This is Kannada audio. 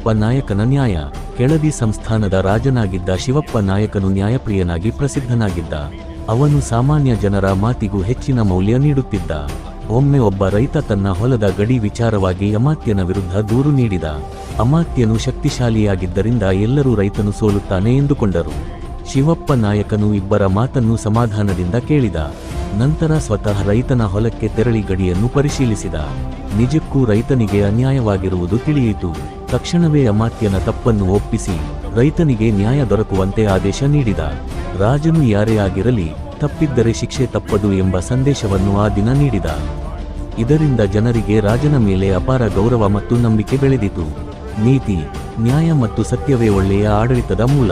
ಶಿವಪ್ಪ ನಾಯಕನ ನ್ಯಾಯ. ಕೆಳದಿ ಸಂಸ್ಥಾನದ ರಾಜನಾಗಿದ್ದ ಶಿವಪ್ಪ ನಾಯಕನು ನ್ಯಾಯಪ್ರಿಯನಾಗಿ ಪ್ರಸಿದ್ಧನಾಗಿದ್ದ. ಅವನು ಸಾಮಾನ್ಯ ಜನರ ಮಾತಿಗೂ ಹೆಚ್ಚಿನ ಮೌಲ್ಯ ನೀಡುತ್ತಿದ್ದ. ಒಮ್ಮೆ ಒಬ್ಬ ರೈತ ತನ್ನ ಹೊಲದ ಗಡಿ ವಿಚಾರವಾಗಿ ಅಮಾತ್ಯನ ವಿರುದ್ಧ ದೂರು ನೀಡಿದ. ಅಮಾತ್ಯನು ಶಕ್ತಿಶಾಲಿಯಾಗಿದ್ದರಿಂದ ಎಲ್ಲರೂ ರೈತನು ಸೋಲುತ್ತಾನೆ ಎಂದುಕೊಂಡರು. ಶಿವಪ್ಪ ನಾಯಕನು ಇಬ್ಬರ ಮಾತನ್ನು ಸಮಾಧಾನದಿಂದ ಕೇಳಿದ. ನಂತರ ಸ್ವತಃ ರೈತನ ಹೊಲಕ್ಕೆ ತೆರಳಿ ಗಡಿಯನ್ನು ಪರಿಶೀಲಿಸಿದ. ನಿಜಕ್ಕೂ ರೈತನಿಗೆ ಅನ್ಯಾಯವಾಗಿರುವುದು ತಿಳಿಯಿತು. ತಕ್ಷಣವೇ ಅಮಾತ್ಯನ ತಪ್ಪನ್ನು ಒಪ್ಪಿಸಿ ರೈತನಿಗೆ ನ್ಯಾಯ ದೊರಕುವಂತೆ ಆದೇಶ ನೀಡಿದ. ರಾಜನು ಯಾರೇ ಆಗಿರಲಿ, ತಪ್ಪಿದ್ದರೆ ಶಿಕ್ಷೆ ತಪ್ಪದು ಎಂಬ ಸಂದೇಶವನ್ನು ಆ ದಿನ ನೀಡಿದ. ಇದರಿಂದ ಜನರಿಗೆ ರಾಜನ ಮೇಲೆ ಅಪಾರ ಗೌರವ ಮತ್ತು ನಂಬಿಕೆ ಬೆಳೆದಿತು. ನೀತಿ, ನ್ಯಾಯ ಮತ್ತು ಸತ್ಯವೇ ಒಳ್ಳೆಯ ಆಡಳಿತದ ಮೂಲ.